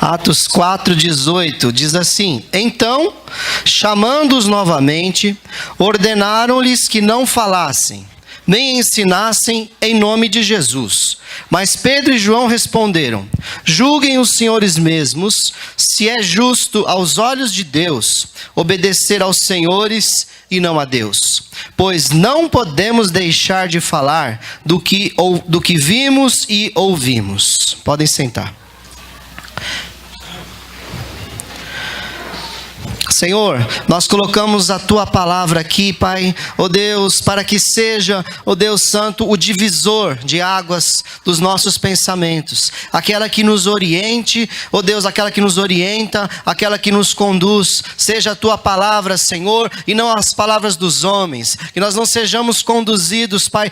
Atos 4:18 diz assim: então, chamando-os novamente, ordenaram-lhes que não falassem, nem ensinassem em nome de Jesus. Mas Pedro e João responderam: julguem os senhores mesmos, se é justo aos olhos de Deus obedecer aos senhores e não a Deus. Pois não podemos deixar de falar do que vimos e ouvimos. Podem sentar. Senhor, nós colocamos a Tua palavra aqui, Pai, ó Deus, para que seja, ó Deus Santo, o divisor de águas dos nossos pensamentos, aquela que nos oriente, ó Deus, aquela que nos orienta, aquela que nos conduz, seja a Tua palavra, Senhor, e não as palavras dos homens, que nós não sejamos conduzidos, Pai,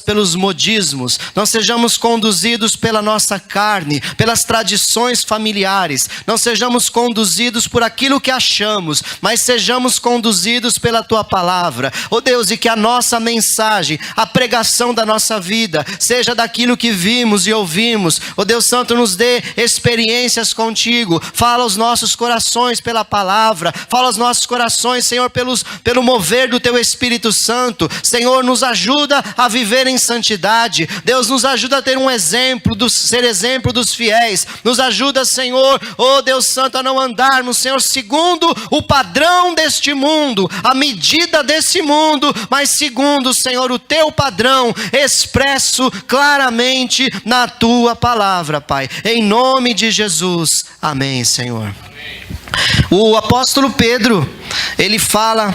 pelos modismos, não sejamos conduzidos pela nossa carne, pelas tradições familiares, não sejamos conduzidos por aquilo que achamos, mas sejamos conduzidos pela Tua palavra, ó Deus, e que a nossa mensagem, a pregação da nossa vida, seja daquilo que vimos e ouvimos. Ó Deus Santo, nos dê experiências contigo, fala aos nossos corações pela palavra, fala aos nossos corações, Senhor, pelo mover do Teu Espírito Santo. Senhor, nos ajuda a viver em santidade. Deus, nos ajuda a ter um exemplo, ser exemplo dos fiéis. Nos ajuda, Senhor, ó Deus Santo, a não andarmos, Senhor, segundo o padrão deste mundo, a medida desse mundo, mas segundo, Senhor, o Teu padrão expresso claramente na Tua palavra, Pai. Em nome de Jesus, amém, Senhor. O apóstolo Pedro, ele fala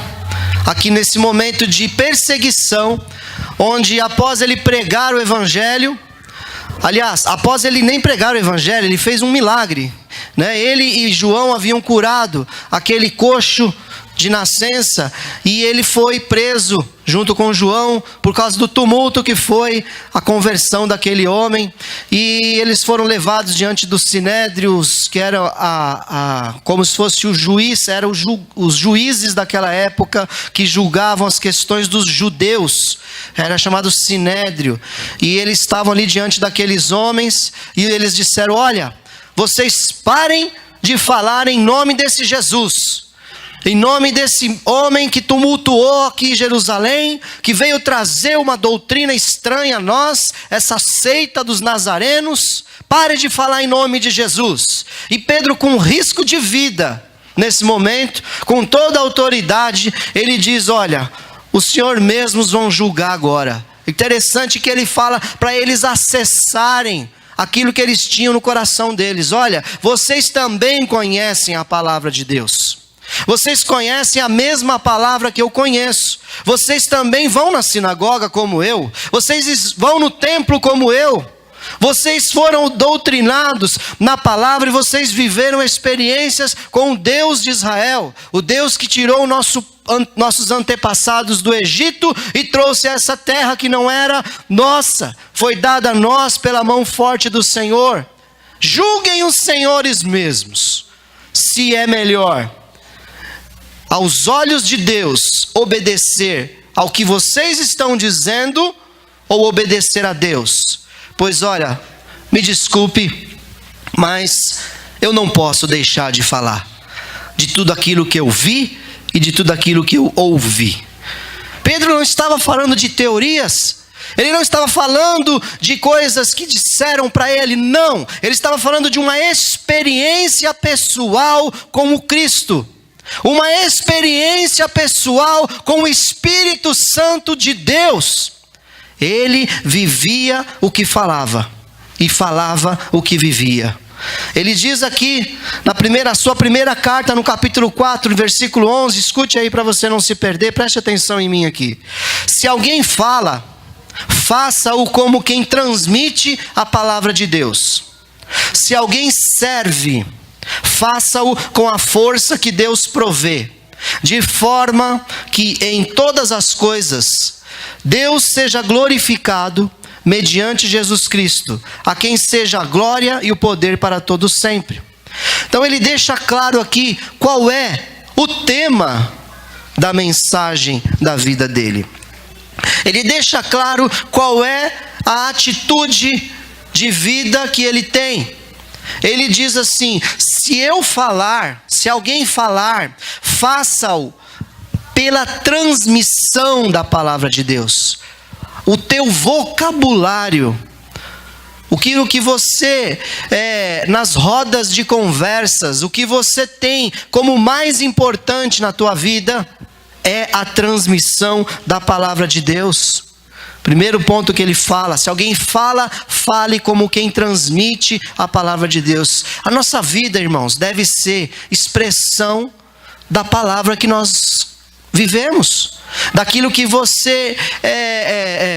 aqui nesse momento de perseguição, onde após ele pregar o evangelho, aliás, após ele nem pregar o evangelho, ele fez um milagre, né? Ele e João haviam curado aquele coxo de nascença, e ele foi preso junto com João por causa do tumulto que foi a conversão daquele homem, e eles foram levados diante dos sinédrios, que era como se fosse o juiz, eram os juízes daquela época que julgavam as questões dos judeus, era chamado sinédrio, e eles estavam ali diante daqueles homens, e eles disseram: olha, vocês parem de falar em nome desse Jesus, em nome desse homem que tumultuou aqui em Jerusalém, que veio trazer uma doutrina estranha a nós, essa seita dos nazarenos. Pare de falar em nome de Jesus. E Pedro, com risco de vida, nesse momento, com toda a autoridade, ele diz: olha, o Senhor mesmos vão julgar agora. Interessante que ele fala para eles acessarem aquilo que eles tinham no coração deles. Olha, vocês também conhecem a palavra de Deus. Vocês conhecem a mesma palavra que eu conheço. Vocês também vão na sinagoga como eu. Vocês vão no templo como eu. Vocês foram doutrinados na palavra e vocês viveram experiências com o Deus de Israel, o Deus que tirou nossos antepassados do Egito e trouxe essa terra que não era nossa, foi dada a nós pela mão forte do Senhor. Julguem os senhores mesmos, se é melhor, aos olhos de Deus, obedecer ao que vocês estão dizendo ou obedecer a Deus. Pois olha, me desculpe, mas eu não posso deixar de falar de tudo aquilo que eu vi e de tudo aquilo que eu ouvi. Pedro não estava falando de teorias, ele não estava falando de coisas que disseram para ele, não. Ele estava falando de uma experiência pessoal com o Cristo. Uma experiência pessoal com o Espírito Santo de Deus. Ele vivia o que falava e falava o que vivia. Ele diz aqui, na sua primeira carta, no capítulo 4, versículo 11, escute aí para você não se perder, preste atenção em mim aqui. Se alguém fala, faça-o como quem transmite a palavra de Deus. Se alguém serve, faça-o com a força que Deus provê, de forma que em todas as coisas Deus seja glorificado mediante Jesus Cristo, a quem seja a glória e o poder para todos sempre. Então ele deixa claro aqui qual é o tema da mensagem da vida dele. Ele deixa claro qual é a atitude de vida que ele tem. Ele diz assim: se eu falar, se alguém falar, faça-o pela transmissão da palavra de Deus. O teu vocabulário, o que você, nas rodas de conversas, o que você tem como mais importante na tua vida, é a transmissão da palavra de Deus. Primeiro ponto que ele fala: se alguém fala, fale como quem transmite a palavra de Deus. A nossa vida, irmãos, deve ser expressão da palavra que nós vivemos, daquilo que você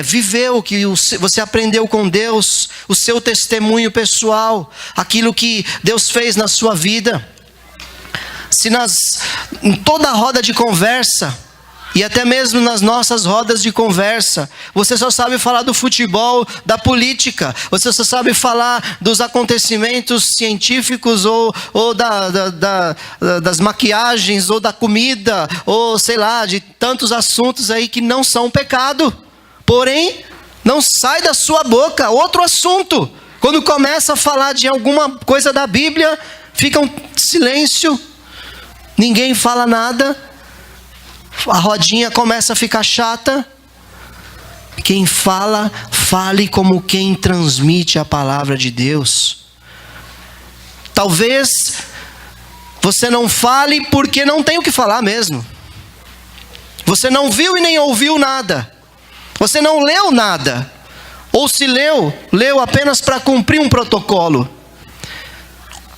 viveu, que você aprendeu com Deus, o seu testemunho pessoal, aquilo que Deus fez na sua vida. Se em toda roda de conversa, e até mesmo nas nossas rodas de conversa, você só sabe falar do futebol, da política, você só sabe falar dos acontecimentos científicos, ou das maquiagens, ou da comida, ou sei lá, de tantos assuntos aí que não são pecado, porém, não sai da sua boca outro assunto. Quando começa a falar de alguma coisa da Bíblia, fica um silêncio, ninguém fala nada. A rodinha começa a ficar chata. Quem fala, fale como quem transmite a palavra de Deus. Talvez você não fale porque não tem o que falar mesmo. Você não viu e nem ouviu nada. Você não leu nada. Ou se leu apenas para cumprir um protocolo.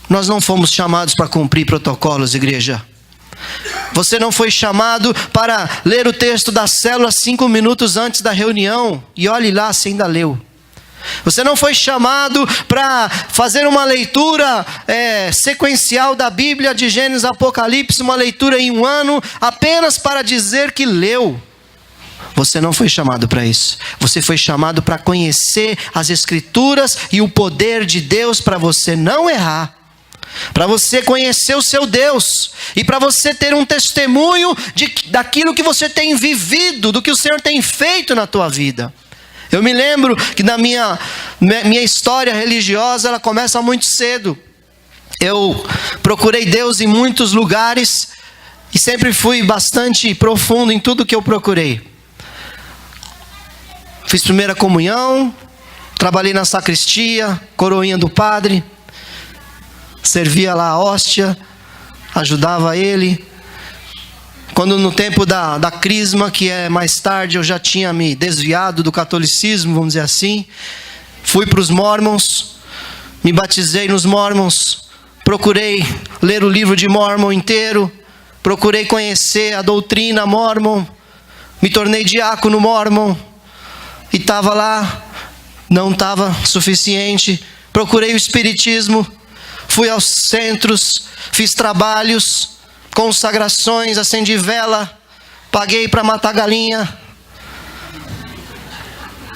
Nós não fomos chamados para cumprir protocolos, igreja. Você não foi chamado para ler o texto da célula 5 minutos antes da reunião, e olhe lá se ainda leu. Você não foi chamado para fazer uma leitura sequencial da Bíblia, de Gênesis a Apocalipse, uma leitura em um ano, apenas para dizer que leu. Você não foi chamado para isso. Você foi chamado para conhecer as Escrituras e o poder de Deus, para você não errar, para você conhecer o seu Deus, e para você ter um testemunho daquilo que você tem vivido, do que o Senhor tem feito na tua vida. Eu me lembro que na minha história religiosa, ela começa muito cedo. Eu procurei Deus em muitos lugares, e sempre fui bastante profundo em tudo que eu procurei. Fiz primeira comunhão, trabalhei na sacristia, coroinha do padre, servia lá a hóstia, ajudava ele. Quando no tempo da crisma, que é mais tarde, eu já tinha me desviado do catolicismo, vamos dizer assim, fui para os Mormons, me batizei nos Mormons, procurei ler o livro de Mormon inteiro, procurei conhecer a doutrina Mormon, me tornei diácono Mormon, e estava lá, não estava suficiente, procurei o espiritismo, fui aos centros, fiz trabalhos, consagrações, acendi vela, paguei para matar galinha,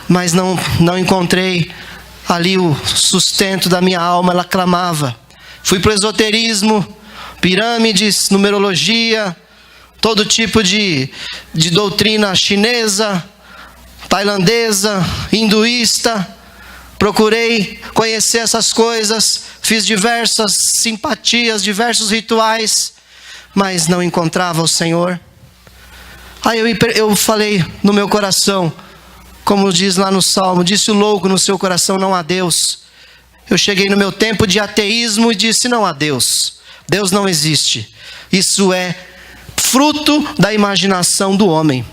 mas não encontrei ali o sustento da minha alma. Ela clamava. Fui para o esoterismo, pirâmides, numerologia, todo tipo de doutrina chinesa, tailandesa, hinduísta. Procurei conhecer essas coisas, fiz diversas simpatias, diversos rituais, mas não encontrava o Senhor. Aí eu falei no meu coração, como diz lá no Salmo, disse o louco no seu coração: não há Deus. Eu cheguei no meu tempo de ateísmo e disse: não há Deus. Deus não existe. Isso é fruto da imaginação do homem.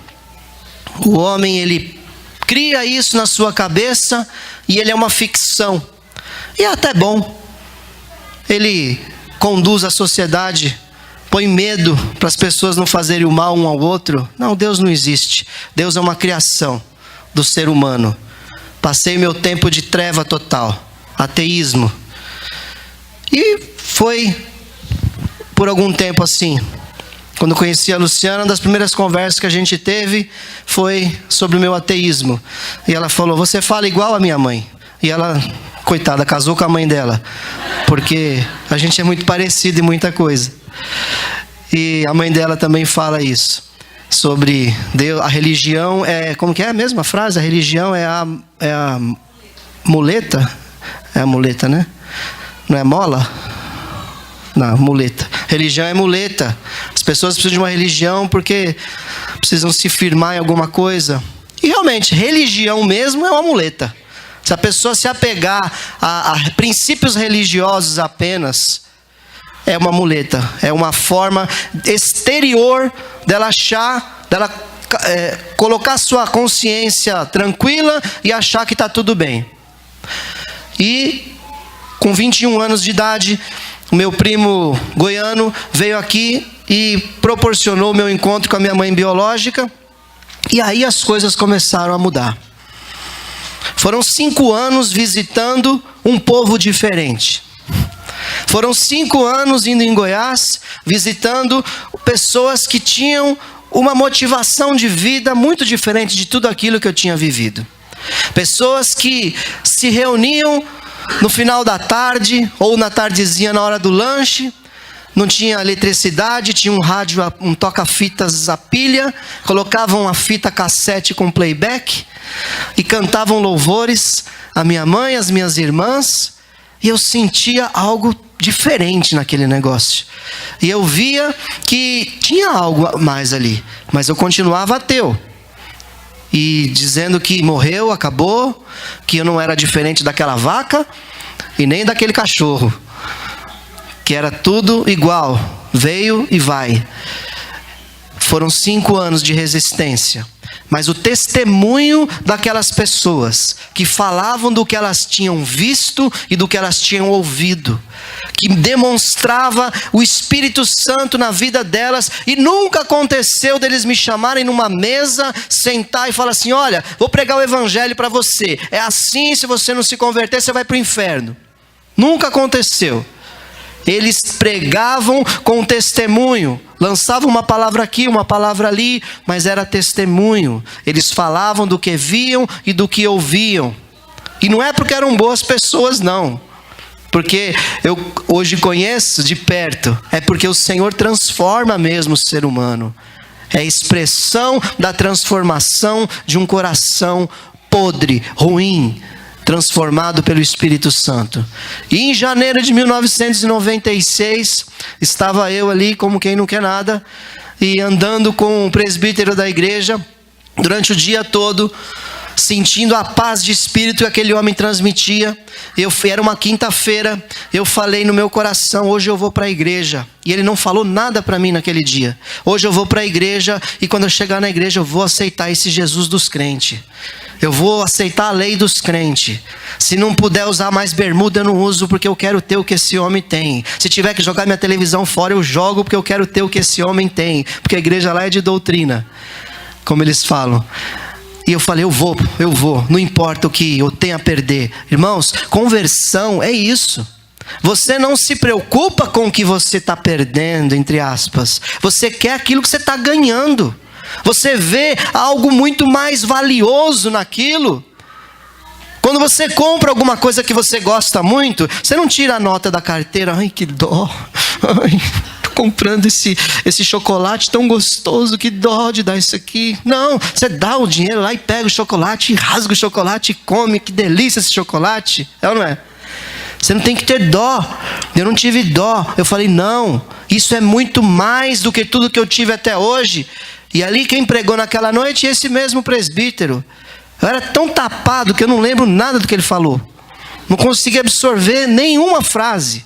O homem, ele cria isso na sua cabeça, e ele é uma ficção. E é até bom. Ele conduz a sociedade, põe medo para as pessoas não fazerem o mal um ao outro. Não, Deus não existe. Deus é uma criação do ser humano. Passei meu tempo de treva total, ateísmo. E foi por algum tempo assim. Quando conheci a Luciana, uma das primeiras conversas que a gente teve foi sobre o meu ateísmo. E ela falou: você fala igual a minha mãe. E ela, coitada, casou com a mãe dela, porque a gente é muito parecido em muita coisa. E a mãe dela também fala isso, sobre Deus. A religião é, como que é a mesma frase? A religião é a muleta? É a muleta, né? Não é mola? Não, muleta. Religião é muleta. As pessoas precisam de uma religião porque precisam se firmar em alguma coisa. E realmente, religião mesmo é uma muleta. Se a pessoa se apegar a princípios religiosos apenas, é uma muleta. É uma forma exterior dela achar, dela colocar sua consciência tranquila e achar que está tudo bem. E com 21 anos de idade, o meu primo goiano veio aqui e proporcionou o meu encontro com a minha mãe biológica. E aí as coisas começaram a mudar. Foram 5 anos visitando um povo diferente. Foram 5 anos indo em Goiás, visitando pessoas que tinham uma motivação de vida muito diferente de tudo aquilo que eu tinha vivido. Pessoas que se reuniam no final da tarde ou na tardezinha na hora do lanche. Não tinha eletricidade, tinha um rádio, um toca-fitas a pilha, colocavam uma fita cassete com playback e cantavam louvores, a minha mãe, as minhas irmãs, e eu sentia algo diferente naquele negócio. E eu via que tinha algo mais ali, mas eu continuava ateu. E dizendo que morreu, acabou, que eu não era diferente daquela vaca e nem daquele cachorro. Que era tudo igual, veio e vai. Foram 5 anos de resistência. Mas o testemunho daquelas pessoas que falavam do que elas tinham visto e do que elas tinham ouvido, que demonstrava o Espírito Santo na vida delas, e nunca aconteceu deles me chamarem numa mesa, sentar e falar assim: olha, vou pregar o evangelho para você, é assim, se você não se converter você vai para o inferno. Nunca aconteceu. Eles pregavam com testemunho, lançavam uma palavra aqui, uma palavra ali, mas era testemunho. Eles falavam do que viam e do que ouviam. E não é porque eram boas pessoas, não. Porque eu hoje conheço de perto, é porque o Senhor transforma mesmo o ser humano. É a expressão da transformação de um coração podre, ruim, transformado pelo Espírito Santo. E em janeiro de 1996, estava eu ali como quem não quer nada, e andando com o presbítero da igreja, durante o dia todo, sentindo a paz de espírito que aquele homem transmitia. Era uma quinta-feira, eu falei no meu coração: hoje eu vou para a igreja. E ele não falou nada para mim naquele dia. Hoje eu vou para a igreja, e quando eu chegar na igreja eu vou aceitar esse Jesus dos crentes. Eu vou aceitar a lei dos crentes. Se não puder usar mais bermuda, eu não uso, porque eu quero ter o que esse homem tem. Se tiver que jogar minha televisão fora, eu jogo, porque eu quero ter o que esse homem tem. Porque a igreja lá é de doutrina, como eles falam. E eu falei: eu vou, não importa o que eu tenha a perder. Irmãos, conversão é isso. Você não se preocupa com o que você está perdendo, entre aspas. Você quer aquilo que você está ganhando. Você vê algo muito mais valioso naquilo. Quando você compra alguma coisa que você gosta muito, você não tira a nota da carteira: ai, que dó, ai, tô comprando esse chocolate tão gostoso, que dó de dar isso aqui. Não, você dá o dinheiro lá e pega o chocolate, e rasga o chocolate e come. Que delícia esse chocolate, é ou não é? Você não tem que ter dó. Eu não tive dó. Eu falei: não, isso é muito mais do que tudo que eu tive até hoje. E ali quem pregou naquela noite, esse mesmo presbítero. Eu era tão tapado que eu não lembro nada do que ele falou. Não consegui absorver nenhuma frase,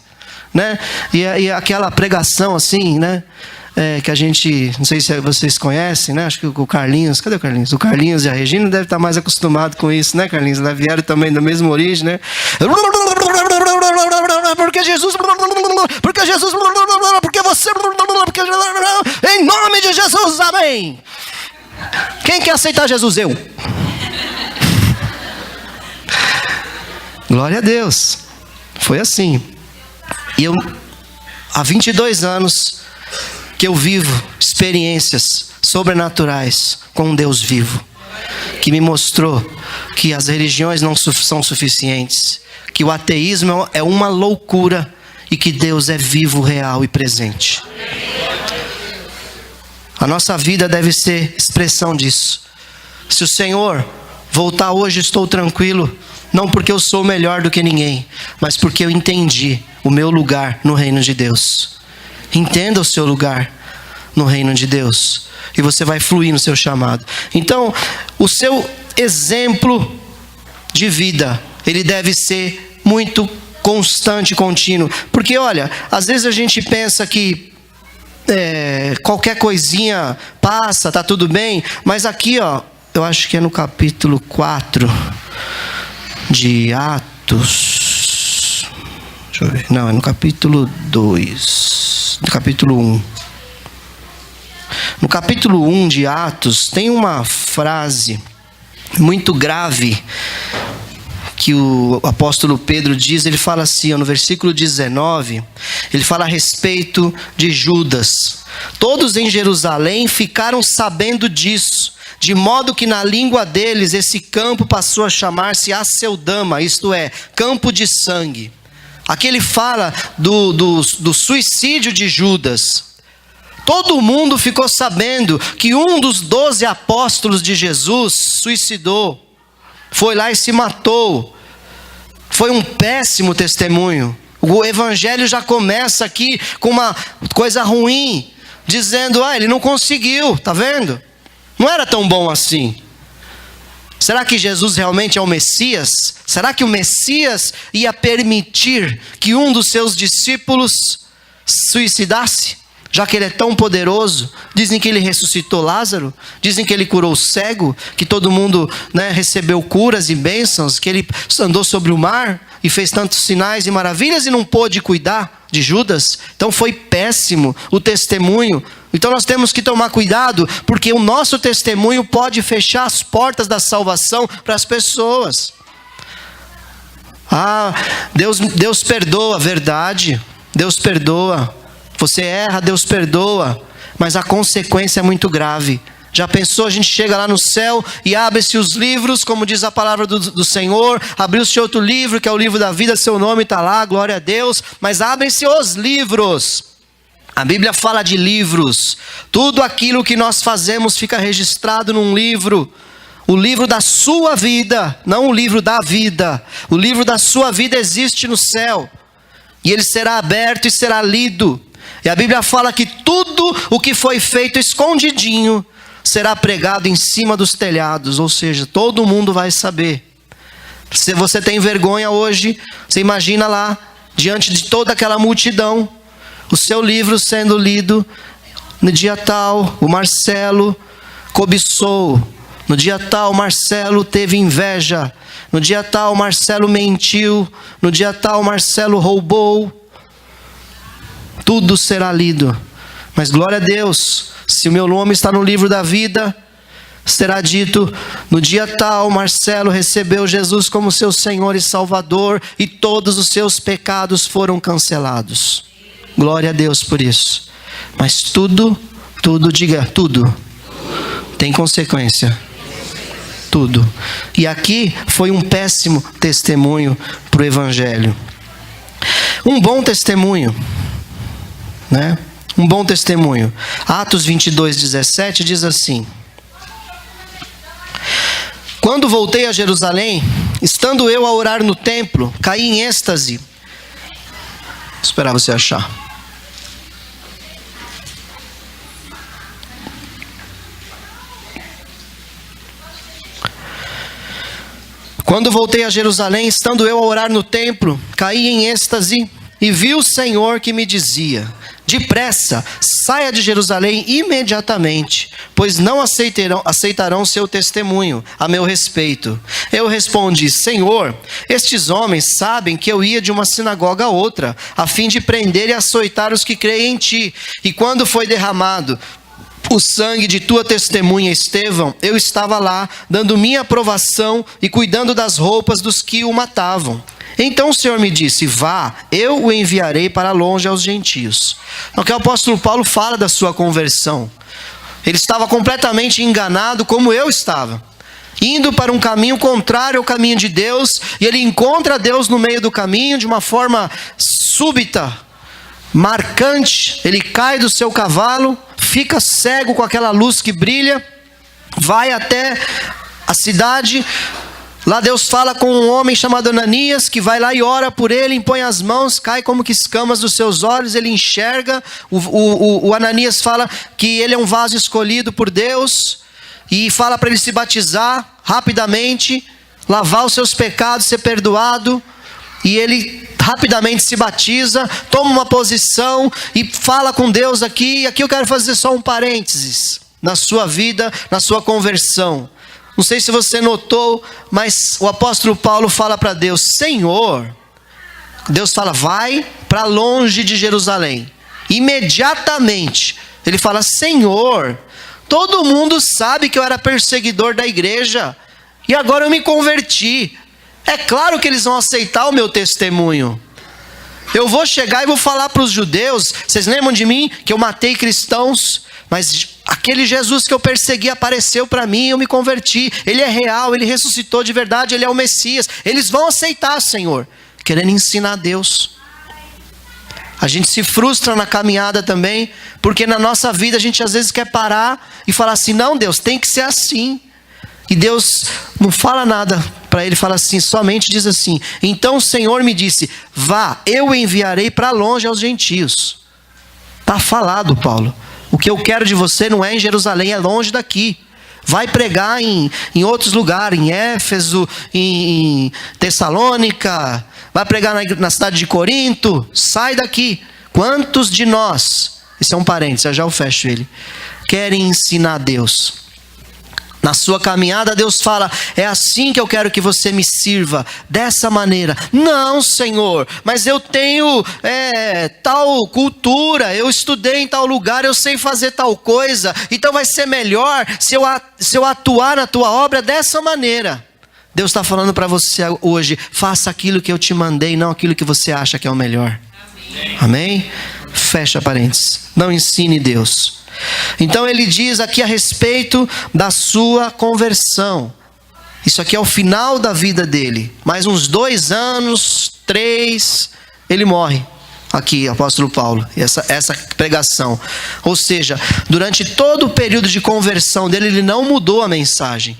né? E aquela pregação assim, né? Que a gente, não sei se vocês conhecem, né? Acho que o Carlinhos, cadê o Carlinhos? O Carlinhos e a Regina devem estar mais acostumados com isso, né, Carlinhos? Eles vieram também da mesma origem, né? Porque Jesus, porque você, porque em nome de Jesus, amém. Quem quer aceitar Jesus? Eu. Glória a Deus. Foi assim. E eu, há 22 anos que eu vivo experiências sobrenaturais com um Deus vivo, que me mostrou que as religiões não são suficientes, que o ateísmo é uma loucura e que Deus é vivo, real e presente. A nossa vida deve ser expressão disso. Se o Senhor voltar hoje, estou tranquilo, Não porque eu sou melhor do que ninguém, mas porque eu entendi o meu lugar no reino de Deus. Entenda o seu lugar no reino de Deus, e você vai fluir no seu chamado. Então, o seu exemplo de vida, ele deve ser muito constante, contínuo. Porque olha, às vezes a gente pensa que qualquer coisinha passa, tá tudo bem. Mas aqui, ó, eu acho que é no capítulo 4 de Atos. Deixa eu ver. Não, é no capítulo 2. No capítulo 1. No capítulo 1 de Atos, tem uma frase muito grave que o apóstolo Pedro diz. Ele fala assim, no versículo 19, ele fala a respeito de Judas. Todos em Jerusalém ficaram sabendo disso, de modo que na língua deles esse campo passou a chamar-se Aceldama, isto é, campo de sangue. Aqui ele fala do suicídio de Judas. Todo mundo ficou sabendo que um dos 12 apóstolos de Jesus suicidou. Foi lá e se matou. Foi um péssimo testemunho. O evangelho já começa aqui com uma coisa ruim, dizendo, ele não conseguiu, tá vendo? Não era tão bom assim. Será que Jesus realmente é o Messias? Será que o Messias ia permitir que um dos seus discípulos suicidasse? Já que ele é tão poderoso. Dizem que ele ressuscitou Lázaro, dizem que ele curou o cego, que todo mundo, recebeu curas e bênçãos, que ele andou sobre o mar e fez tantos sinais e maravilhas e não pôde cuidar de Judas. Então foi péssimo o testemunho. Então nós temos que tomar cuidado, porque o nosso testemunho pode fechar as portas da salvação para as pessoas. Deus perdoa, verdade, Deus perdoa. Você erra, Deus perdoa, mas a consequência é muito grave. Já pensou, a gente chega lá no céu e abre-se os livros, como diz a palavra do Senhor, abriu-se outro livro, que é o livro da vida, seu nome está lá, glória a Deus, mas abrem-se os livros. A Bíblia fala de livros. Tudo aquilo que nós fazemos fica registrado num livro. O livro da sua vida, não o livro da vida. O livro da sua vida existe no céu. E ele será aberto e será lido. E a Bíblia fala que tudo o que foi feito escondidinho será pregado em cima dos telhados. Ou seja, todo mundo vai saber. Se você tem vergonha hoje, você imagina lá, diante de toda aquela multidão, o seu livro sendo lido. No dia tal, o Marcelo cobiçou. No dia tal, o Marcelo teve inveja. No dia tal, o Marcelo mentiu. No dia tal, o Marcelo roubou. Tudo será lido. Mas glória a Deus, se o meu nome está no livro da vida, será dito, no dia tal, Marcelo recebeu Jesus como seu Senhor e Salvador, e todos os seus pecados foram cancelados. Glória a Deus por isso. Mas tudo, diga, tudo tem consequência. Tudo. E aqui foi um péssimo testemunho para o Evangelho. Um bom testemunho, Um bom testemunho. Atos 22:17 diz assim: quando voltei a Jerusalém, estando eu a orar no templo, caí em êxtase. Vou esperar você achar. Quando voltei a Jerusalém, estando eu a orar no templo, caí em êxtase e vi o Senhor que me dizia: depressa, saia de Jerusalém imediatamente, pois não aceitarão seu testemunho a meu respeito. Eu respondi: Senhor, estes homens sabem que eu ia de uma sinagoga a outra, a fim de prender e açoitar os que creem em ti. E quando foi derramado o sangue de tua testemunha Estevão, eu estava lá, dando minha aprovação e cuidando das roupas dos que o matavam. Então o Senhor me disse: vá, eu o enviarei para longe aos gentios. Então, que o apóstolo Paulo fala da sua conversão. Ele estava completamente enganado, como eu estava, indo para um caminho contrário ao caminho de Deus, e ele encontra Deus no meio do caminho de uma forma súbita, marcante. Ele cai do seu cavalo, fica cego com aquela luz que brilha, vai até a cidade, Lá Deus fala com um homem chamado Ananias, que vai lá e ora por ele, impõe as mãos, cai como que escamas dos seus olhos, ele enxerga. O Ananias fala que ele é um vaso escolhido por Deus, e fala para ele se batizar rapidamente, lavar os seus pecados, ser perdoado. E ele rapidamente se batiza, toma uma posição e fala com Deus aqui. E aqui eu quero fazer só um parênteses na sua vida, na sua conversão. Não sei se você notou, mas o apóstolo Paulo fala para Deus: Senhor, Deus fala, vai para longe de Jerusalém. Imediatamente ele fala: Senhor, todo mundo sabe que eu era perseguidor da igreja, e agora eu me converti. É claro que eles vão aceitar o meu testemunho. Eu vou chegar e vou falar para os judeus: vocês lembram de mim, que eu matei cristãos, mas aquele Jesus que eu persegui apareceu para mim, eu me converti. Ele é real, ele ressuscitou de verdade, ele é o Messias. Eles vão aceitar, Senhor. Querendo ensinar Deus. A gente se frustra na caminhada também, porque na nossa vida a gente às vezes quer parar e falar assim: não, Deus, tem que ser assim. E Deus não fala nada para ele, fala assim, somente diz assim: então o Senhor me disse, vá, eu o enviarei para longe aos gentios. Está falado, Paulo. O que eu quero de você não é em Jerusalém, é longe daqui. Vai pregar em outros lugares, em Éfeso, em Tessalônica, vai pregar na cidade de Corinto. Sai daqui. Quantos de nós, esse é um parênteses, eu já o fecho ele, querem ensinar Deus? Na sua caminhada Deus fala: é assim que eu quero que você me sirva, dessa maneira. Não, Senhor, mas eu tenho tal cultura, eu estudei em tal lugar, eu sei fazer tal coisa, então vai ser melhor se eu atuar na tua obra dessa maneira. Deus está falando para você hoje: faça aquilo que eu te mandei, não aquilo que você acha que é o melhor. Amém? Fecha parênteses. Não ensine Deus. Então ele diz aqui a respeito da sua conversão. Isso aqui é o final da vida dele. Mais uns 2 anos, 3, ele morre. Aqui, apóstolo Paulo, essa pregação. Ou seja, durante todo o período de conversão dele, ele não mudou a mensagem.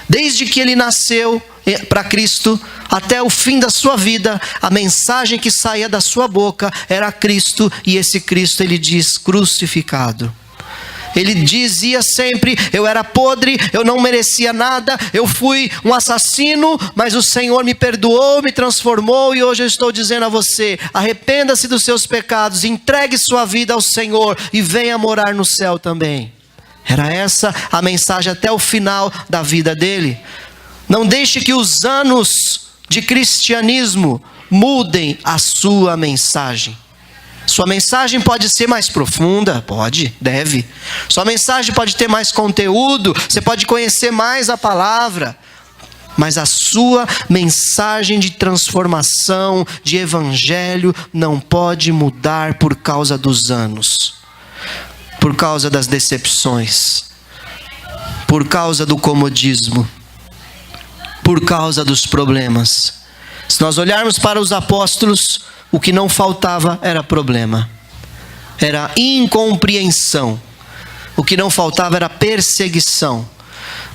Desde que ele nasceu para Cristo, até o fim da sua vida, a mensagem que saía da sua boca era Cristo. E esse Cristo, ele diz, crucificado. Ele dizia sempre: eu era podre, eu não merecia nada, eu fui um assassino, mas o Senhor me perdoou, me transformou, e hoje eu estou dizendo a você: arrependa-se dos seus pecados, entregue sua vida ao Senhor e venha morar no céu também. Era essa a mensagem até o final da vida dele. Não deixe que os anos de cristianismo mudem a sua mensagem. Sua mensagem pode ser mais profunda, pode, deve. Sua mensagem pode ter mais conteúdo, você pode conhecer mais a palavra. Mas a sua mensagem de transformação, de evangelho, não pode mudar por causa dos anos, por causa das decepções, por causa do comodismo, por causa dos problemas. Se nós olharmos para os apóstolos, o que não faltava era problema, era incompreensão. O que não faltava era perseguição,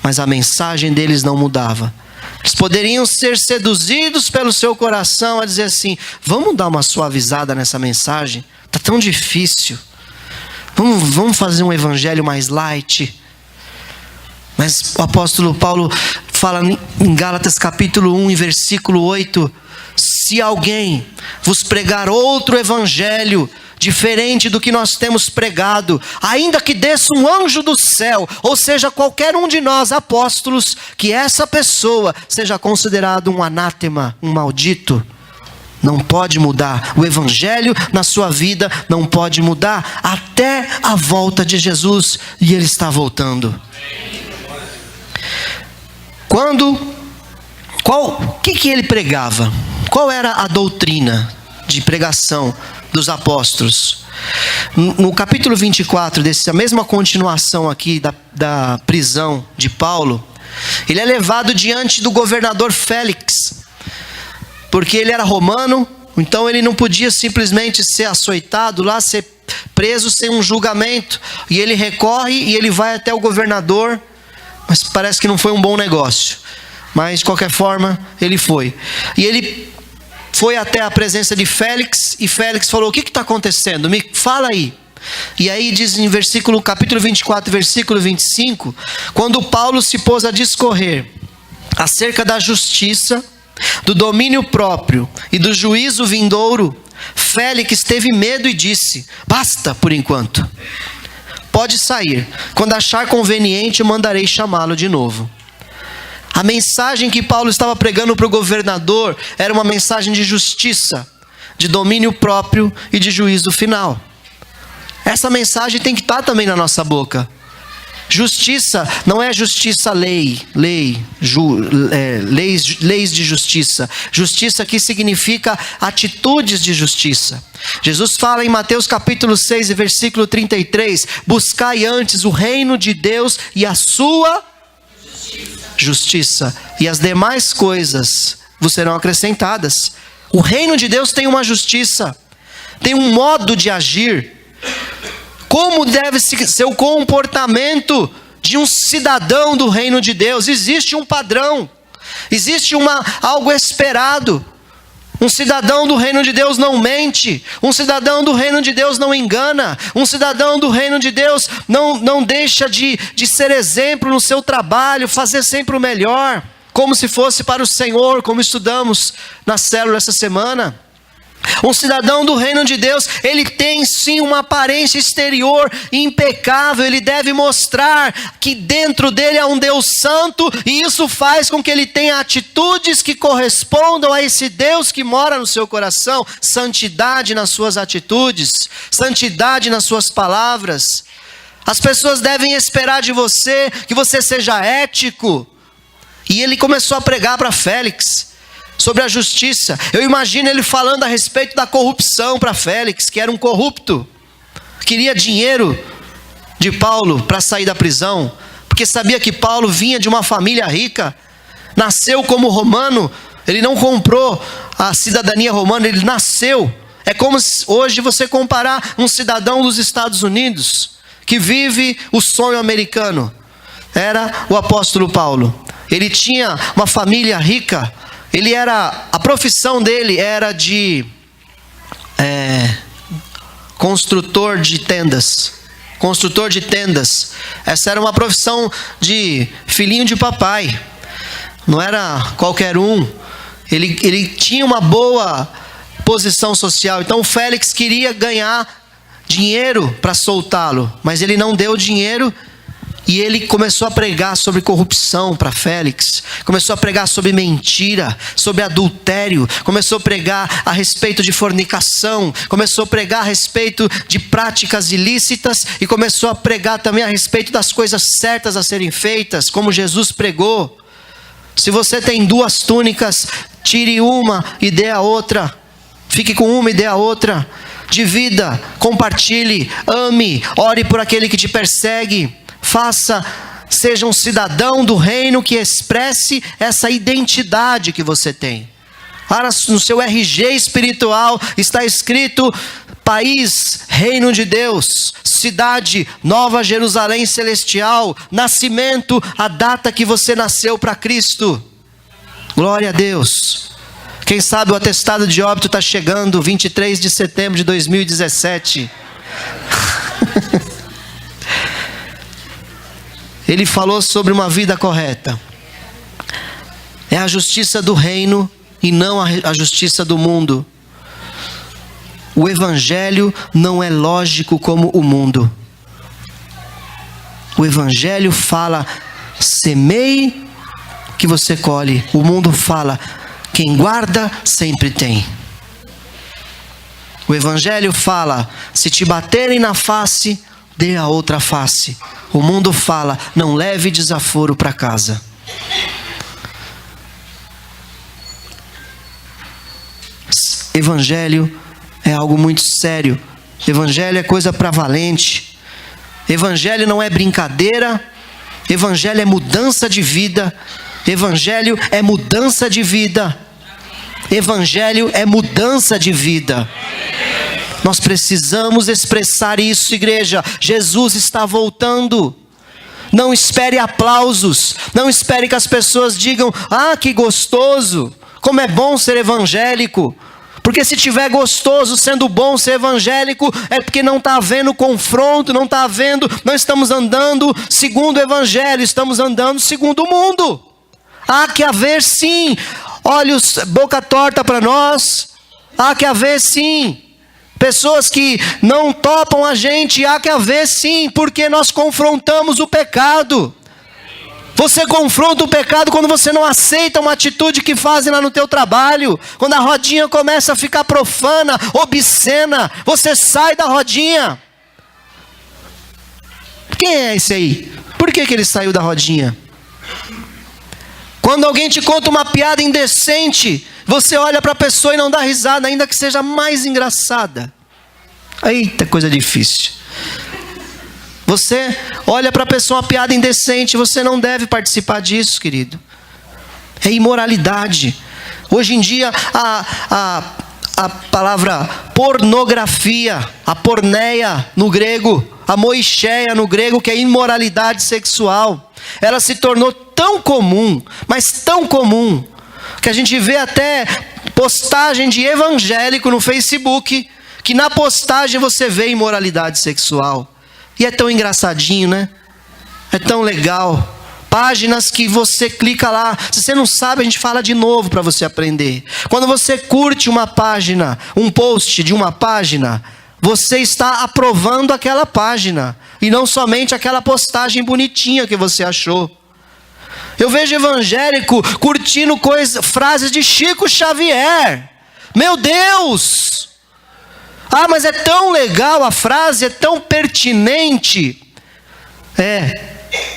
mas a mensagem deles não mudava. Eles poderiam ser seduzidos pelo seu coração a dizer assim: vamos dar uma suavizada nessa mensagem, está tão difícil, vamos fazer um evangelho mais light. Mas o apóstolo Paulo fala em Gálatas capítulo 1, versículo 8: se alguém vos pregar outro evangelho diferente do que nós temos pregado, ainda que desça um anjo do céu, ou seja, qualquer um de nós apóstolos, que essa pessoa seja considerado um anátema, um maldito. Não pode mudar. O evangelho na sua vida não pode mudar até a volta de Jesus, e ele está voltando. O que ele pregava? Qual era a doutrina de pregação dos apóstolos? No capítulo 24, dessa mesma continuação aqui da prisão de Paulo, ele é levado diante do governador Félix, porque ele era romano, então ele não podia simplesmente ser açoitado lá, ser preso sem um julgamento. E ele recorre e ele vai até o governador, mas parece que não foi um bom negócio. Mas de qualquer forma, ele foi. E ele foi até a presença de Félix, e Félix falou: o que está acontecendo? Me fala aí. E aí diz em capítulo 24, versículo 25, quando Paulo se pôs a discorrer acerca da justiça, do domínio próprio e do juízo vindouro, Félix teve medo e disse: basta por enquanto, pode sair, quando achar conveniente eu mandarei chamá-lo de novo. A mensagem que Paulo estava pregando para o governador era uma mensagem de justiça, de domínio próprio e de juízo final. Essa mensagem tem que estar também na nossa boca. Justiça não é justiça leis de justiça. Justiça aqui significa atitudes de justiça. Jesus fala em Mateus capítulo 6 e versículo 33, buscai antes o reino de Deus e a sua justiça, e as demais coisas vos serão acrescentadas. O reino de Deus tem uma justiça, tem um modo de agir. Como deve ser o comportamento de um cidadão do reino de Deus? Existe um padrão, existe algo esperado. Um cidadão do reino de Deus não mente, um cidadão do reino de Deus não engana, um cidadão do reino de Deus não deixa de ser exemplo no seu trabalho, fazer sempre o melhor, como se fosse para o Senhor, como estudamos na célula essa semana. Um cidadão do reino de Deus, ele tem sim uma aparência exterior impecável, ele deve mostrar que dentro dele há um Deus santo, e isso faz com que ele tenha atitudes que correspondam a esse Deus que mora no seu coração. Santidade nas suas atitudes, santidade nas suas palavras. As pessoas devem esperar de você que você seja ético. E ele começou a pregar para Félix sobre a justiça. Eu imagino ele falando a respeito da corrupção para Félix, que era um corrupto, queria dinheiro de Paulo para sair da prisão, porque sabia que Paulo vinha de uma família rica, nasceu como romano, ele não comprou a cidadania romana, ele nasceu. É como se hoje você comparar um cidadão dos Estados Unidos, que vive o sonho americano. Era o apóstolo Paulo. Ele tinha uma família rica. A profissão dele era de construtor de tendas. Construtor de tendas. Essa era uma profissão de filhinho de papai. Não era qualquer um. Ele tinha uma boa posição social. Então o Félix queria ganhar dinheiro para soltá-lo, mas ele não deu dinheiro. E ele começou a pregar sobre corrupção para Félix, começou a pregar sobre mentira, sobre adultério, começou a pregar a respeito de fornicação, começou a pregar a respeito de práticas ilícitas, e começou a pregar também a respeito das coisas certas a serem feitas, como Jesus pregou. Se você tem 2 túnicas, tire uma e dê a outra, fique com uma e dê a outra, divida, compartilhe, ame, ore por aquele que te persegue. Seja um cidadão do reino que expresse essa identidade que você tem. Lá no seu RG espiritual está escrito: país, reino de Deus, cidade, Nova Jerusalém celestial, nascimento, a data que você nasceu para Cristo. Glória a Deus. Quem sabe o atestado de óbito está chegando, 23 de setembro de 2017. Ele falou sobre uma vida correta. É a justiça do reino e não a justiça do mundo. O evangelho não é lógico como o mundo. O evangelho fala: semeie que você colhe. O mundo fala: quem guarda sempre tem. O evangelho fala: se te baterem na face, dê a outra face. O mundo fala: não leve desaforo para casa. Evangelho é algo muito sério. Evangelho é coisa para valente. Evangelho não é brincadeira. Evangelho é mudança de vida. Evangelho é mudança de vida. Evangelho é mudança de vida. Nós precisamos expressar isso, igreja. Jesus está voltando. Não espere aplausos. Não espere que as pessoas digam: ah, que gostoso, como é bom ser evangélico. Porque se tiver gostoso, sendo bom ser evangélico, é porque não está havendo confronto, não estamos andando segundo o evangelho, estamos andando segundo o mundo. Há que haver sim olhos, boca torta para nós. Há que haver sim pessoas que não topam a gente. Há que haver sim, porque nós confrontamos o pecado. Você confronta o pecado quando você não aceita uma atitude que fazem lá no teu trabalho. Quando a rodinha começa a ficar profana, obscena, você sai da rodinha. Quem é esse aí? Por que ele saiu da rodinha? Quando alguém te conta uma piada indecente, você olha para a pessoa e não dá risada, ainda que seja mais engraçada. Eita, coisa difícil. Você olha para a pessoa uma piada indecente, você não deve participar disso, querido. É imoralidade. Hoje em dia, a palavra pornografia, a porneia no grego, a moicheia no grego, que é imoralidade sexual, ela se tornou tão comum, mas tão comum, que a gente vê até postagem de evangélico no Facebook, que na postagem você vê imoralidade sexual. E é tão engraçadinho, né? É tão legal. Páginas que você clica lá. Se você não sabe, a gente fala de novo para você aprender. Quando você curte uma página, um post de uma página, você está aprovando aquela página. E não somente aquela postagem bonitinha que você achou. Eu vejo evangélico curtindo frases de Chico Xavier. Meu Deus! Ah, mas é tão legal a frase, é tão pertinente.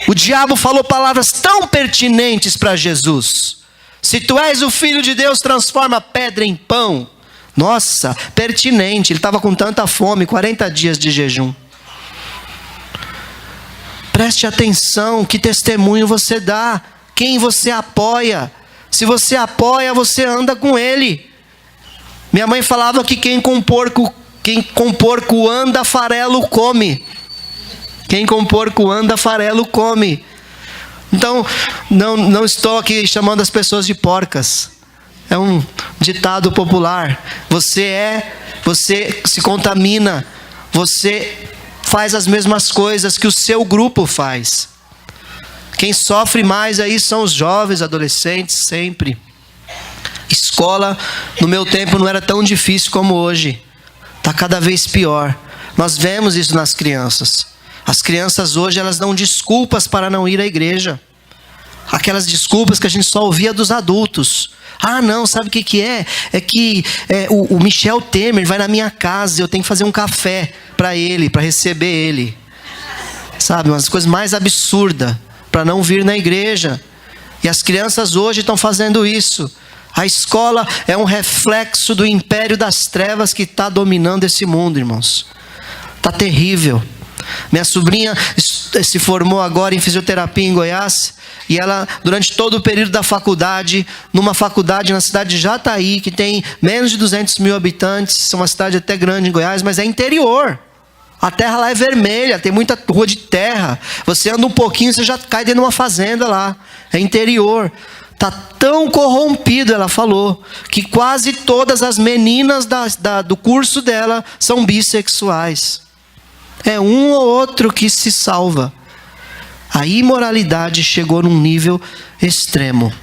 O diabo falou palavras tão pertinentes para Jesus. Se tu és o Filho de Deus, transforma a pedra em pão. Nossa, pertinente. Ele estava com tanta fome, 40 dias de jejum. Preste atenção, que testemunho você dá. Quem você apoia. Se você apoia, você anda com ele. Minha mãe falava que quem com porco anda, farelo come. Quem com porco anda, farelo come. Então, não estou aqui chamando as pessoas de porcas. É um ditado popular. Você se contamina. Você faz as mesmas coisas que o seu grupo faz. Quem sofre mais aí são os jovens, adolescentes, sempre. Escola, no meu tempo, não era tão difícil como hoje. Está cada vez pior. Nós vemos isso nas crianças. As crianças hoje, elas dão desculpas para não ir à igreja. Aquelas desculpas que a gente só ouvia dos adultos. Ah, não, sabe o que é? É que o Michel Temer vai na minha casa, eu tenho que fazer um café para ele, para receber ele. Sabe, umas coisas mais absurdas, para não vir na igreja. E as crianças hoje estão fazendo isso. A escola é um reflexo do império das trevas que está dominando esse mundo, irmãos. Está terrível. Minha sobrinha se formou agora em fisioterapia em Goiás. E ela, durante todo o período da faculdade, numa faculdade na cidade de Jataí, que tem menos de 200 mil habitantes, é uma cidade até grande em Goiás, mas é interior. A terra lá é vermelha, tem muita rua de terra. Você anda um pouquinho, você já cai dentro de uma fazenda lá. É interior. Está tão corrompido, ela falou, que quase todas as meninas do curso dela são bissexuais. É um ou outro que se salva. A imoralidade chegou num nível extremo.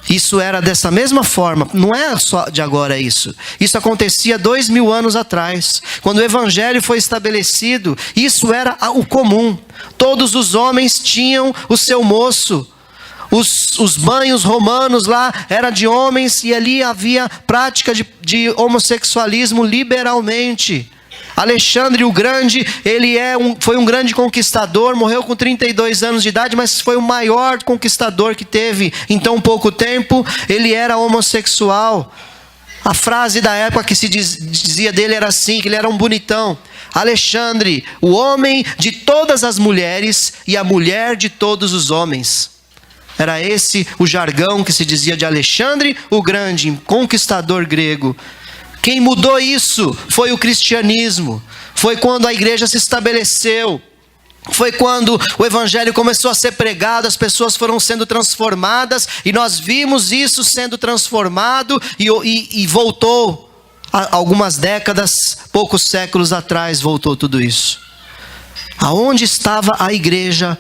Isso era dessa mesma forma, não é só de agora isso. Isso acontecia 2000 anos atrás. Quando o evangelho foi estabelecido, isso era o comum. Todos os homens tinham o seu moço. Os banhos romanos lá eram de homens e ali havia prática de homossexualismo liberalmente. Alexandre o Grande, foi um grande conquistador, morreu com 32 anos de idade, mas foi o maior conquistador que teve em tão pouco tempo. Ele era homossexual. A frase da época que se dizia dele era assim, que ele era um bonitão. Alexandre, o homem de todas as mulheres e a mulher de todos os homens. Era esse o jargão que se dizia de Alexandre o Grande, conquistador grego. Quem mudou isso foi o cristianismo. Foi quando a igreja se estabeleceu. Foi quando o evangelho começou a ser pregado, as pessoas foram sendo transformadas, e nós vimos isso sendo transformado, e voltou. Algumas décadas, poucos séculos atrás, voltou tudo isso. Aonde estava a igreja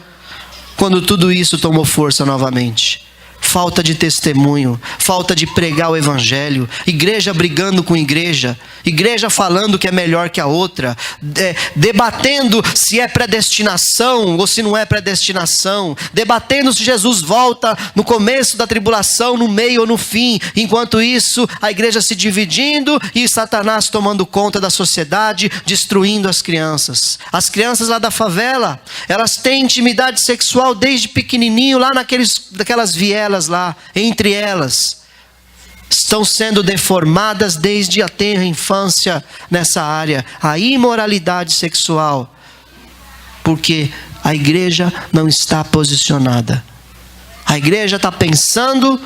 quando tudo isso tomou força novamente? Falta de testemunho, falta de pregar o evangelho, igreja brigando com igreja falando que é melhor que a outra, debatendo se é predestinação ou se não é predestinação, debatendo se Jesus volta no começo da tribulação, no meio ou no fim. Enquanto isso, a igreja se dividindo e Satanás tomando conta da sociedade, destruindo as crianças. As crianças lá da favela, elas têm intimidade sexual desde pequenininho, lá naquelas vielas lá, entre elas. Estão sendo deformadas desde a tenra infância nessa área. A imoralidade sexual. Porque a igreja não está posicionada. A igreja está pensando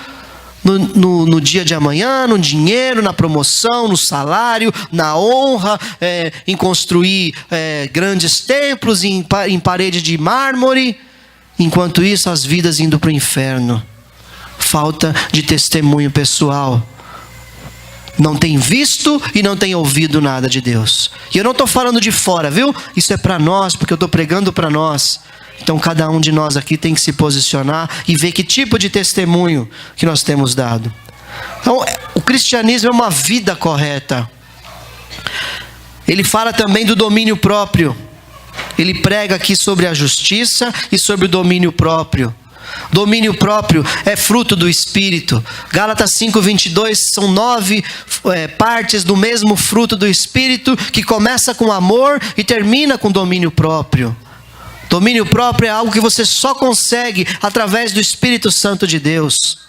no dia de amanhã, no dinheiro, na promoção, no salário, na honra, em construir grandes templos, em parede de mármore. Enquanto isso, as vidas indo para o inferno. Falta de testemunho pessoal. Não tem visto e não tem ouvido nada de Deus. E eu não estou falando de fora, viu? Isso é para nós, porque eu estou pregando para nós. Então cada um de nós aqui tem que se posicionar e ver que tipo de testemunho que nós temos dado. Então, o cristianismo é uma vida correta. Ele fala também do domínio próprio. Ele prega aqui sobre a justiça e sobre o domínio próprio. Domínio próprio é fruto do Espírito. Gálatas 5:22 são 9 partes do mesmo fruto do Espírito, que começa com amor e termina com domínio próprio. Domínio próprio é algo que você só consegue através do Espírito Santo de Deus.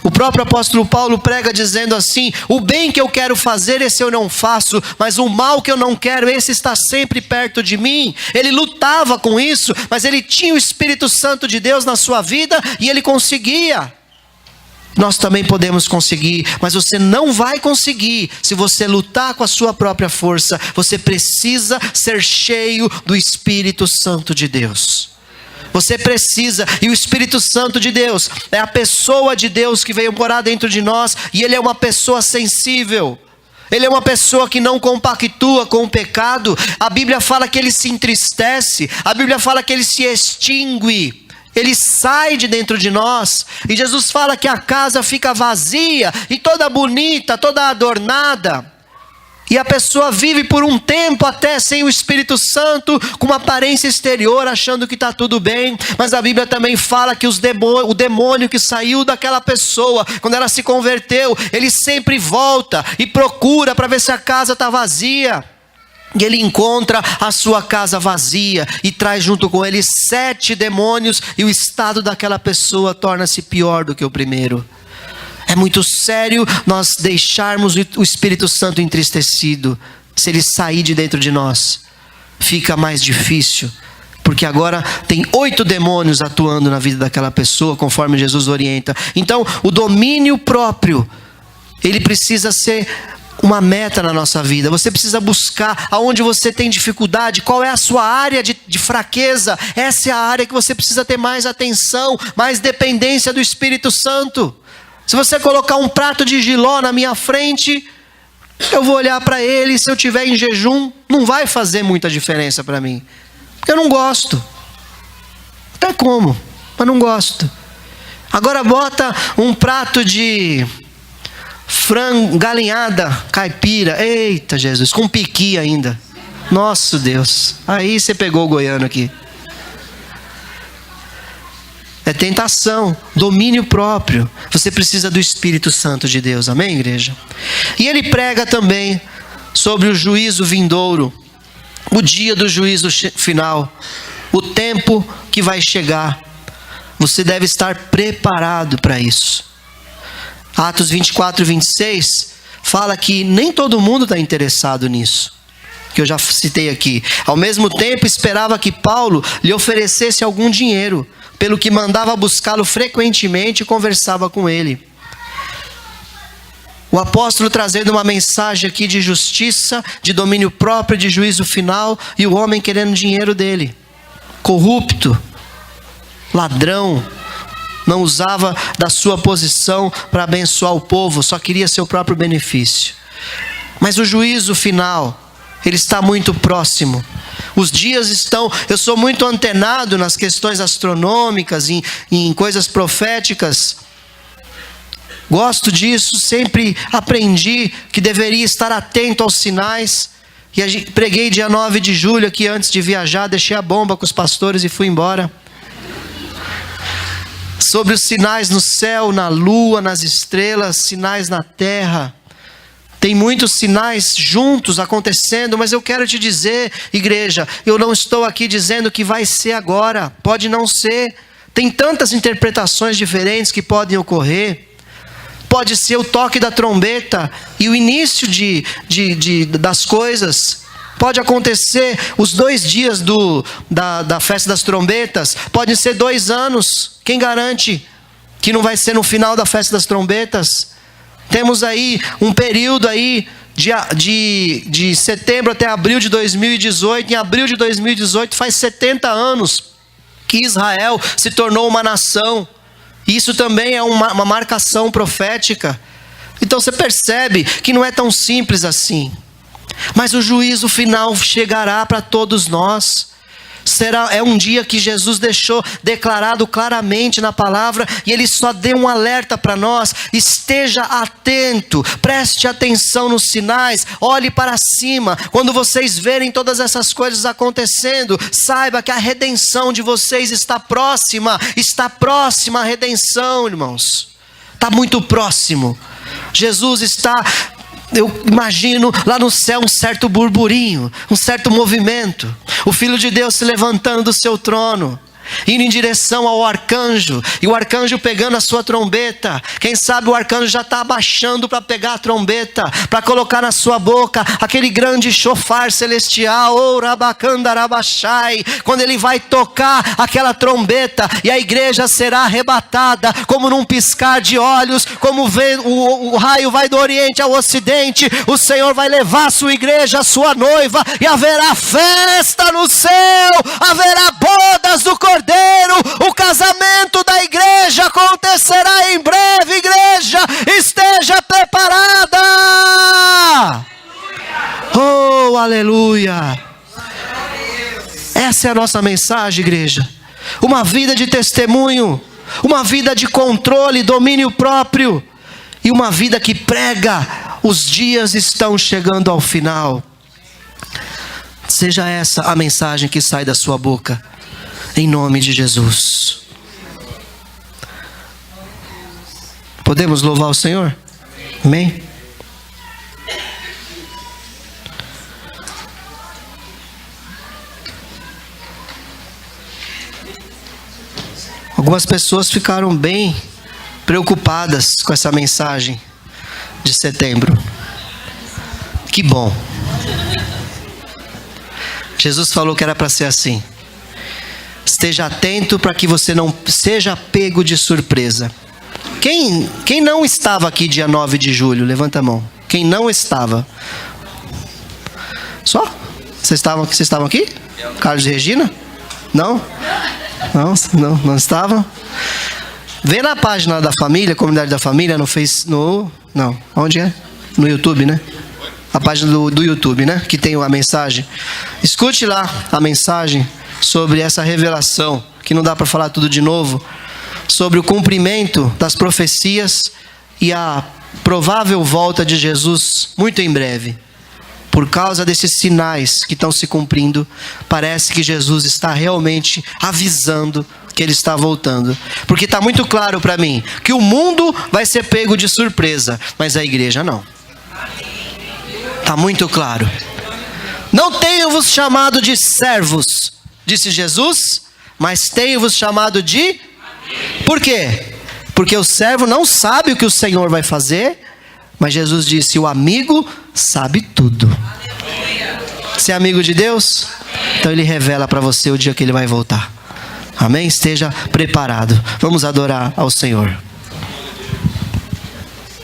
O próprio apóstolo Paulo prega dizendo assim: o bem que eu quero fazer, esse eu não faço, mas o mal que eu não quero, esse está sempre perto de mim. Ele lutava com isso, mas ele tinha o Espírito Santo de Deus na sua vida e ele conseguia. Nós também podemos conseguir, mas você não vai conseguir se você lutar com a sua própria força. Você precisa ser cheio do Espírito Santo de Deus. Você precisa, e o Espírito Santo de Deus é a pessoa de Deus que veio morar dentro de nós, e ele é uma pessoa sensível. Ele é uma pessoa que não compactua com o pecado. A Bíblia fala que ele se entristece, a Bíblia fala que ele se extingue, ele sai de dentro de nós. E Jesus fala que a casa fica vazia e toda bonita, toda adornada. E a pessoa vive por um tempo até sem o Espírito Santo, com uma aparência exterior, achando que está tudo bem. Mas a Bíblia também fala que o demônio que saiu daquela pessoa, quando ela se converteu, ele sempre volta e procura para ver se a casa está vazia. E ele encontra a sua casa vazia e traz junto com ele 7 demônios, e o estado daquela pessoa torna-se pior do que o primeiro. É muito sério nós deixarmos o Espírito Santo entristecido. Se ele sair de dentro de nós, fica mais difícil. Porque agora tem 8 demônios atuando na vida daquela pessoa, conforme Jesus orienta. Então, o domínio próprio, ele precisa ser uma meta na nossa vida. Você precisa buscar aonde você tem dificuldade, qual é a sua área de fraqueza. Essa é a área que você precisa ter mais atenção, mais dependência do Espírito Santo. Se você colocar um prato de jiló na minha frente, eu vou olhar para ele, se eu estiver em jejum, não vai fazer muita diferença para mim. Porque eu não gosto. Até como, mas não gosto. Agora bota um prato de frango, galinhada, caipira. Eita Jesus, com piqui ainda. Nossa Deus, aí você pegou o goiano aqui. É tentação, domínio próprio. Você precisa do Espírito Santo de Deus, amém, igreja? E ele prega também sobre o juízo vindouro, o dia do juízo final, o tempo que vai chegar. Você deve estar preparado para isso. Atos 24 e 26 fala que nem todo mundo está interessado nisso, que eu já citei aqui. Ao mesmo tempo esperava que Paulo lhe oferecesse algum dinheiro, pelo que mandava buscá-lo frequentemente e conversava com ele. O apóstolo trazendo uma mensagem aqui de justiça, de domínio próprio, de juízo final, e o homem querendo dinheiro dele. corrupto, ladrão, não usava da sua posição para abençoar o povo, só queria seu próprio benefício. Mas o juízo final, ele está muito próximo. Os dias estão... Eu sou muito antenado nas questões astronômicas, em coisas proféticas. Gosto disso, sempre aprendi que deveria estar atento aos sinais. E preguei dia 9 de julho aqui antes de viajar, deixei a bomba com os pastores e fui embora. Sobre os sinais no céu, na lua, nas estrelas, sinais na terra. Tem muitos sinais juntos acontecendo, mas eu quero te dizer, igreja, eu não estou aqui dizendo que vai ser agora, pode não ser. Tem tantas interpretações diferentes que podem ocorrer. Pode ser o toque da trombeta e o início das coisas. Pode acontecer os 2 dias da festa das trombetas. Podem ser 2 anos. Quem garante que não vai ser no final da festa das trombetas? Temos aí um período aí de setembro até abril de 2018. Em abril de 2018 faz 70 anos que Israel se tornou uma nação. Isso também é uma marcação profética. Então você percebe que não é tão simples assim. Mas o juízo final chegará para todos nós. É um dia que Jesus deixou declarado claramente na palavra, e Ele só deu um alerta para nós: esteja atento, preste atenção nos sinais, olhe para cima. Quando vocês verem todas essas coisas acontecendo, saiba que a redenção de vocês está próxima a redenção, irmãos. Está muito próximo. Jesus está... Eu imagino lá no céu um certo burburinho, um certo movimento. O Filho de Deus se levantando do seu trono, indo em direção ao arcanjo, e o arcanjo pegando a sua trombeta. Quem sabe o arcanjo já está abaixando para pegar a trombeta, para colocar na sua boca aquele grande chofar celestial, oh, rabacandarabachai, quando ele vai tocar aquela trombeta, e a igreja será arrebatada, como num piscar de olhos, como o raio vai do oriente ao ocidente. O Senhor vai levar a sua igreja, a sua noiva, e haverá festa no céu, haverá bodas do Cordeiro. O casamento da igreja acontecerá em breve. Igreja, esteja preparada. Oh, aleluia. Essa é a nossa mensagem, igreja. Uma vida de testemunho, uma vida de controle, domínio próprio, e uma vida que prega: os dias estão chegando ao final. Seja essa a mensagem que sai da sua boca, em nome de Jesus. Podemos louvar o Senhor? Amém? Algumas pessoas ficaram bem preocupadas com essa mensagem de setembro. Que bom. Jesus falou que era para ser assim. Esteja atento para que você não seja pego de surpresa. Quem não estava aqui dia 9 de julho? Levanta a mão. Quem não estava? Só? Vocês estavam aqui? Carlos e Regina? Não? Não estavam? Vê na página da família, comunidade da família, não, onde é? No YouTube, né? A página do YouTube, né? Que tem a mensagem. Escute lá a mensagem sobre essa revelação, que não dá para falar tudo de novo, sobre o cumprimento das profecias e a provável volta de Jesus muito em breve. Por causa desses sinais que estão se cumprindo, parece que Jesus está realmente avisando que Ele está voltando. Porque está muito claro para mim que o mundo vai ser pego de surpresa, mas a igreja não. Está muito claro. Não tenho-vos chamado de servos, disse Jesus, mas tenho-vos chamado de... Por quê? Porque o servo não sabe o que o Senhor vai fazer, mas Jesus disse: o amigo sabe tudo. Você é amigo de Deus? Então Ele revela para você o dia que Ele vai voltar. Amém? Esteja preparado. Vamos adorar ao Senhor.